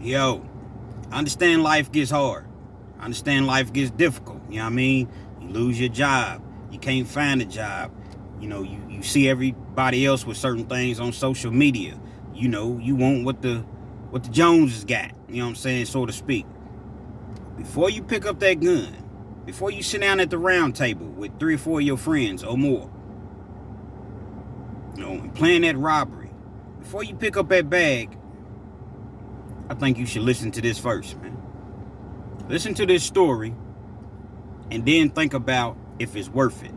Yo, I understand life gets hard. I understand life gets difficult. You know what I mean? You lose your job. You can't find a job. You see everybody else with certain things on social media. You want what the Joneses got. You know what I'm saying, so to speak. Before you pick up that gun, before you sit down at the round table with 3 or 4 of your friends or more, and plan that robbery, before you pick up that bag, I think you should listen to this first, man. Listen to this story and then think about if it's worth it.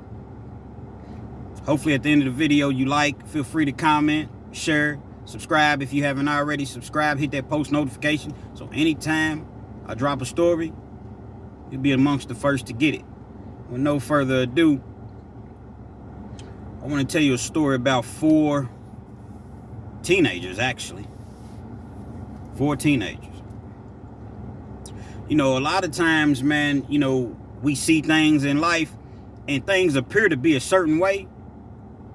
Hopefully at the end of the video you like. Feel free to comment, share, subscribe if you haven't already. Subscribe, hit that post notification so anytime I drop a story, you'll be amongst the first to get it. With no further ado, I want to tell you a story about 4 teenagers, actually. 4 teenagers. A lot of times, man, we see things in life and things appear to be a certain way,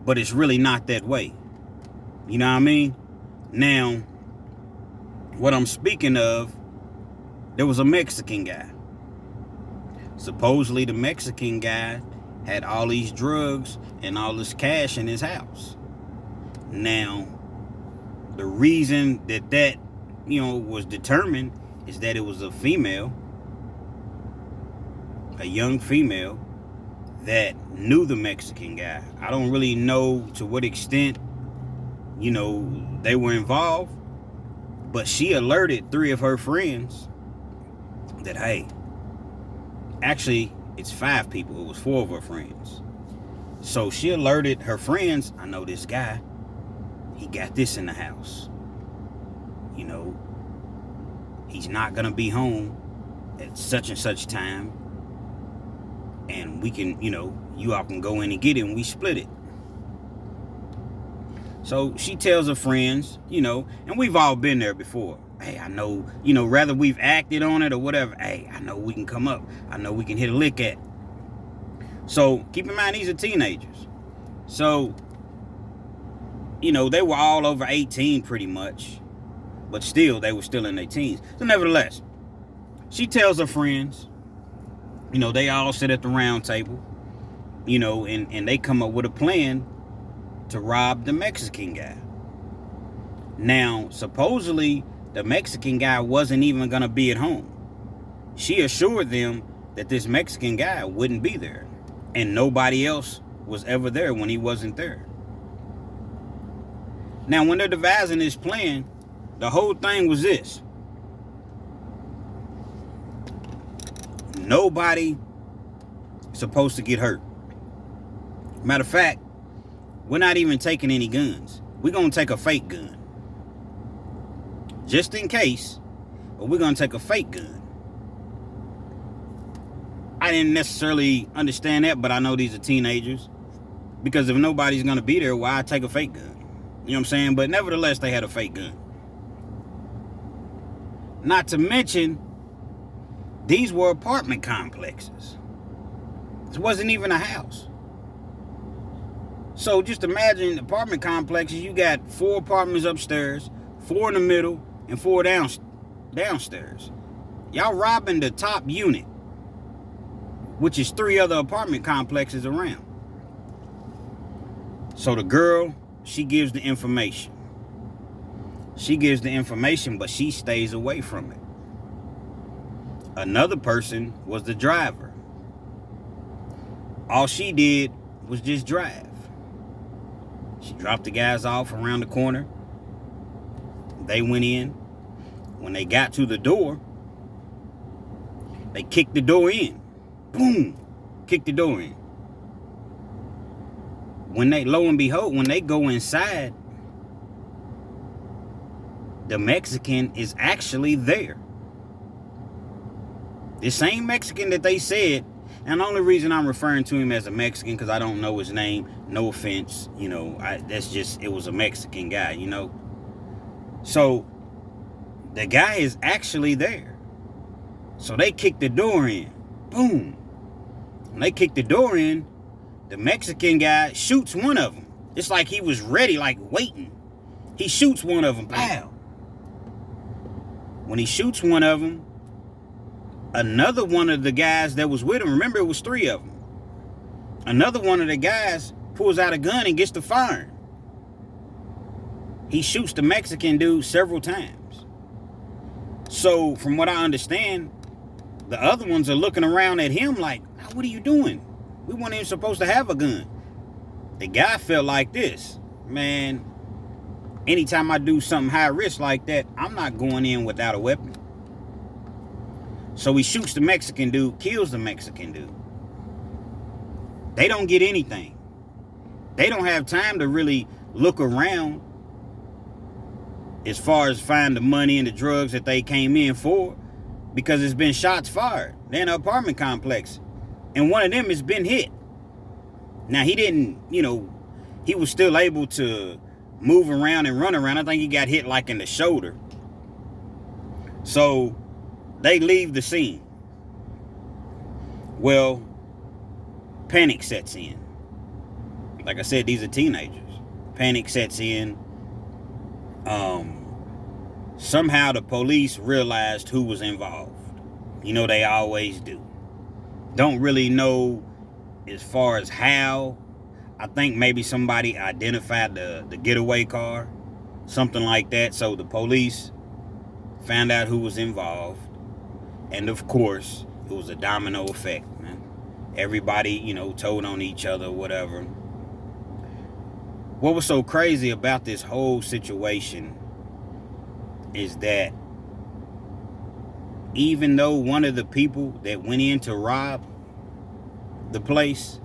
but it's really not that way. You know what I mean? Now, what I'm speaking of, there was a Mexican guy. Supposedly the Mexican guy had all these drugs and all this cash in his house. Now, the reason that was determined is that it was a female, a young female that knew the Mexican guy. I don't really know to what extent, they were involved, but she alerted 3 of her friends that, hey, actually, it's 5 people. It was 4 of her friends. So she alerted her friends, I know this guy, he got this in the house. He's not going to be home at such and such time. And we can, you all can go in and get it and we split it. So she tells her friends, and we've all been there before. Hey, I know, rather we've acted on it or whatever. Hey, I know we can come up. I know we can hit a lick at. So keep in mind, these are teenagers. So, they were all over 18 pretty much. But still, they were still in their teens. So nevertheless, she tells her friends, they all sit at the round table, and they come up with a plan to rob the Mexican guy. Now, supposedly, the Mexican guy wasn't even going to be at home. She assured them that this Mexican guy wouldn't be there. And nobody else was ever there when he wasn't there. Now, when they're devising this plan, the whole thing was this. Nobody supposed to get hurt. Matter of fact, we're not even taking any guns. We're going to take a fake gun. Just in case, but we're going to take a fake gun. I didn't necessarily understand that, but I know these are teenagers. Because if nobody's going to be there, why take a fake gun? You know what I'm saying? But nevertheless, they had a fake gun. Not to mention, these were apartment complexes. This wasn't even a house. So just imagine apartment complexes. You got 4 apartments upstairs, 4 in the middle, and 4 downstairs. Y'all robbing the top unit, which is 3 other apartment complexes around. So the girl, she gives the information. She gives the information, but she stays away from it. Another person was the driver. All she did was just drive. She dropped the guys off around the corner. They went in. When they got to the door, they kicked the door in. Boom! Kicked the door in. Lo and behold, when they go inside, the Mexican is actually there. The same Mexican that they said, and the only reason I'm referring to him as a Mexican because I don't know his name, no offense, it was a Mexican guy, So, the guy is actually there. So they kicked the door in. Boom. When they kicked the door in, the Mexican guy shoots one of them. It's like he was ready, like waiting. He shoots one of them. Pow. When he shoots one of them, another one of the guys that was with him, remember it was 3 of them, another one of the guys pulls out a gun and gets to firing. He shoots the Mexican dude several times. So from what I understand, the other ones are looking around at him like, what are you doing? We weren't even supposed to have a gun. The guy felt like this, man, anytime I do something high risk like that, I'm not going in without a weapon. So he shoots the Mexican dude, kills the Mexican dude. They don't get anything. They don't have time to really look around as far as find the money and the drugs that they came in for, because it's been shots fired. They're in an apartment complex, and one of them has been hit. Now, he didn't, he was still able to move around and run around. I think he got hit like in the shoulder. So they leave the scene. Well, panic sets in. Like I said, these are teenagers. Panic sets in. Somehow the police realized who was involved. They always do. Don't really know as far as how. I think maybe somebody identified the getaway car, something like that. So the police found out who was involved. And of course, it was a domino effect, man. Everybody, told on each other, whatever. What was so crazy about this whole situation is that even though one of the people that went in to rob the place,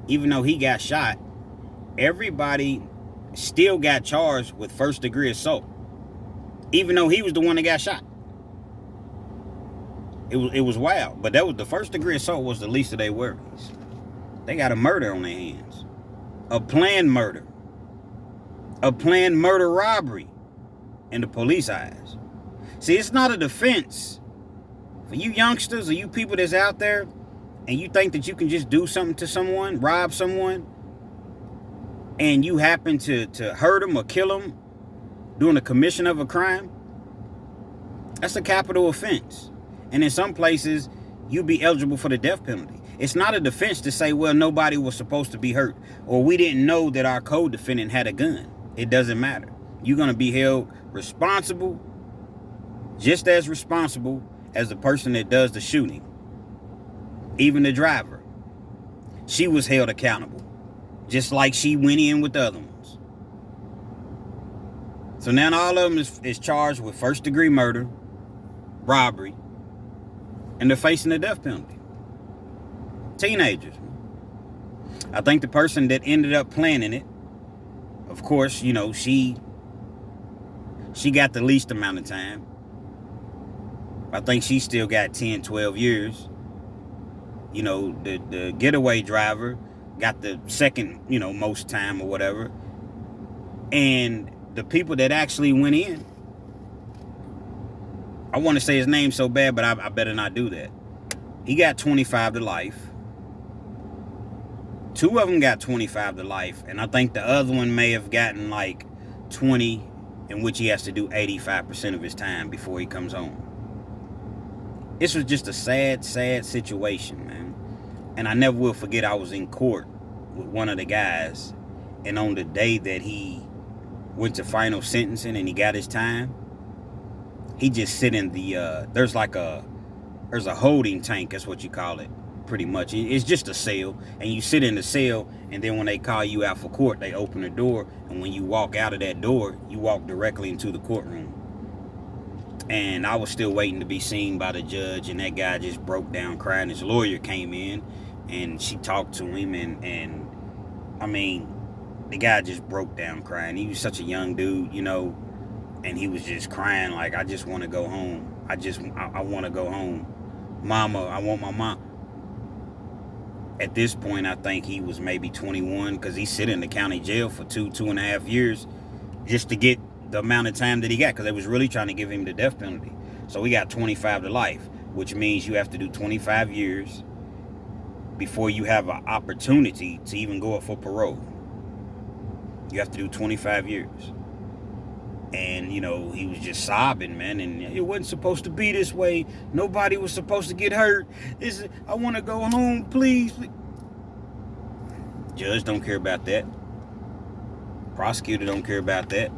even though he got shot, everybody still got charged with first-degree assault, even though he was the one that got shot. It was wild, but that was the first-degree assault was the least of their worries. They got a murder on their hands, a planned murder robbery in the police eyes. See, it's not a defense for you youngsters or you people that's out there and you think that you can just do something to someone, rob someone, and you happen to hurt them or kill them during the commission of a crime. That's a capital offense. And in some places, you'd be eligible for the death penalty. It's not a defense to say, well, nobody was supposed to be hurt, or we didn't know that our co-defendant had a gun. It doesn't matter. You're going to be held responsible, just as responsible as the person that does the shooting. Even the driver. She was held accountable, just like she went in with the other ones. So now all of them is charged with first-degree murder, robbery, and they're facing the death penalty. Teenagers. I think the person that ended up planning it, of course, she got the least amount of time. I think she still got 10, 12 years. The getaway driver got the second, most time or whatever. And the people that actually went in, I want to say his name so bad, but I better not do that. He got 25 to life. 2 of them got 25 to life, and I think the other one may have gotten like 20, in which he has to do 85% of his time before he comes home. This was just a sad, sad situation, man. And I never will forget, I was in court with one of the guys, and on the day that he went to final sentencing and he got his time, he just sit in the, there's a holding tank, that's what you call it, pretty much. It's just a cell, and you sit in the cell, and then when they call you out for court, they open the door, and when you walk out of that door, you walk directly into the courtroom. And I was still waiting to be seen by the judge, and that guy just broke down crying. His lawyer came in, and she talked to him, and I mean, the guy just broke down crying. He was such a young dude, and he was just crying like, I just want to go home. I want to go home. Mama, I want my mom. At this point, I think he was maybe 21, because he sit in the county jail for 2.5 years just to get the amount of time that he got, because they was really trying to give him the death penalty. So he got 25 to life, which means you have to do 25 years before you have an opportunity to even go up for parole. You have to do 25 years. And, he was just sobbing, man. And it wasn't supposed to be this way. Nobody was supposed to get hurt. I want to go home, please. Judge don't care about that. Prosecutor don't care about that.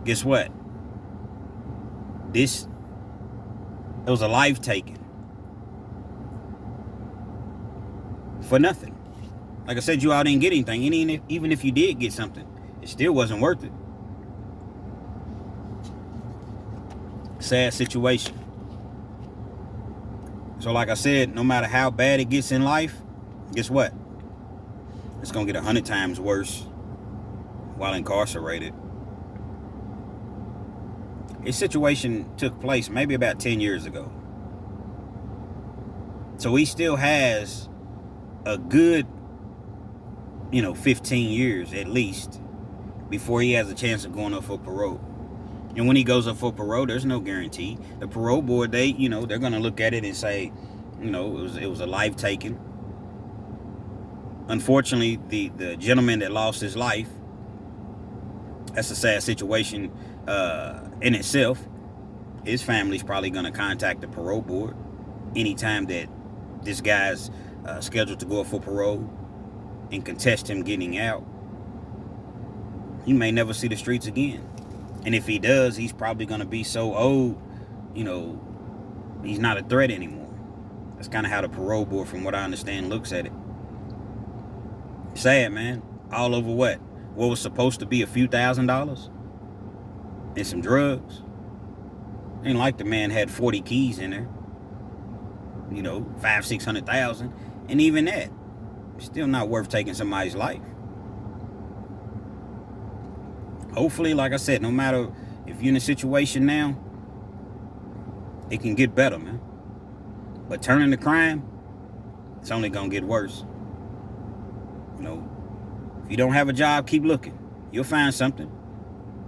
Guess what? It was a life taken. For nothing. Like I said, you all didn't get anything. Even if you did get something, it still wasn't worth it. Sad situation. So like I said, no matter how bad it gets in life, guess what? It's going to get 100 times worse while incarcerated. His situation took place maybe about 10 years ago. So he still has a good, 15 years at least before he has a chance of going up for parole. And when he goes up for parole, there's no guarantee. The parole board, they're going to look at it and say, it was a life taken. Unfortunately, the gentleman that lost his life, that's a sad situation in itself. His family's probably going to contact the parole board anytime that this guy's scheduled to go up for parole and contest him getting out. He may never see the streets again. And if he does, he's probably going to be so old, he's not a threat anymore. That's kind of how the parole board, from what I understand, looks at it. Sad, man. All over what? What was supposed to be a few $1,000s? And some drugs? Ain't like the man had 40 keys in there. $500,000-$600,000. And even that, still not worth taking somebody's life. Hopefully, like I said, no matter if you're in a situation now, it can get better, man. But turning to crime, it's only going to get worse. If you don't have a job, keep looking. You'll find something.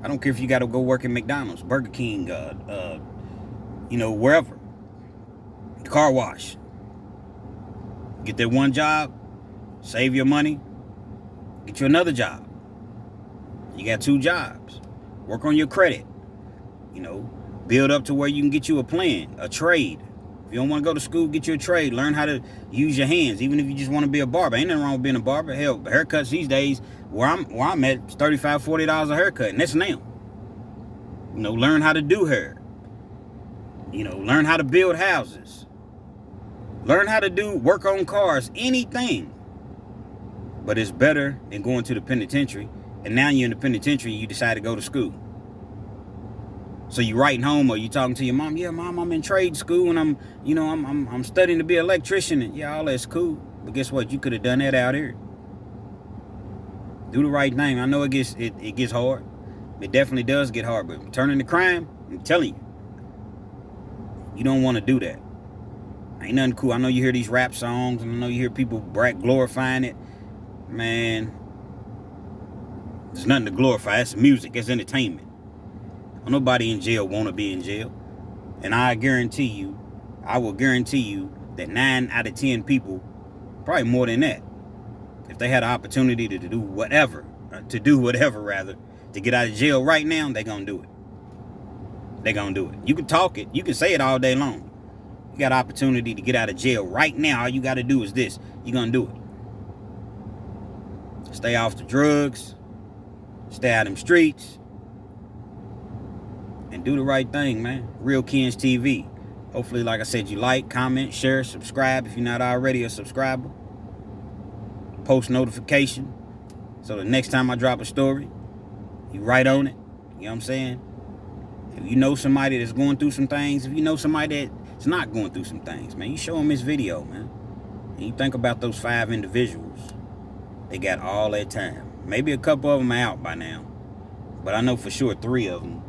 I don't care if you got to go work at McDonald's, Burger King, wherever. Car wash. Get that one job, save your money, get you another job. You got 2 jobs. Work on your credit. Build up to where you can get you a plan, a trade. If you don't want to go to school, get you a trade. Learn how to use your hands, even if you just want to be a barber. Ain't nothing wrong with being a barber. Hell, haircuts these days, where I'm at, it's $35, $40 a haircut, and that's now. Learn how to do hair. Learn how to build houses. Learn how to work on cars, anything. But it's better than going to the penitentiary. And now you're in the penitentiary, you decide to go to school. So you writing home, or you talking to your mom, yeah, Mom, I'm in trade school and I'm studying to be an electrician. And yeah, all that's cool. But guess what? You could have done that out here. Do the right thing. I know it gets hard. It definitely does get hard. But turning to crime, I'm telling you, you don't want to do that. Ain't nothing cool. I know you hear these rap songs, and I know you hear people glorifying it. Man, there's nothing to glorify. It's music. It's entertainment. Nobody in jail want to be in jail. And I will guarantee you that 9 out of 10 people, probably more than that, if they had an opportunity to do whatever, to get out of jail right now, they're going to do it. They're going to do it. You can talk it. You can say it all day long. You got an opportunity to get out of jail right now. All you got to do is this. You're going to do it. Stay off the drugs. Stay out of them streets. And do the right thing, man. Real Kens TV. Hopefully, like I said, you like, comment, share, subscribe if you're not already a subscriber. Post notification. So the next time I drop a story, you right on it. You know what I'm saying? If you know somebody that's going through some things, if you know somebody that's not going through some things, man, you show them this video, man. And you think about those 5 individuals. They got all that time. Maybe a couple of them are out by now. But I know for sure 3 of them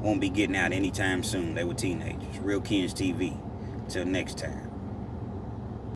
won't be getting out anytime soon. They were teenagers. Real Kens TV. Till next time.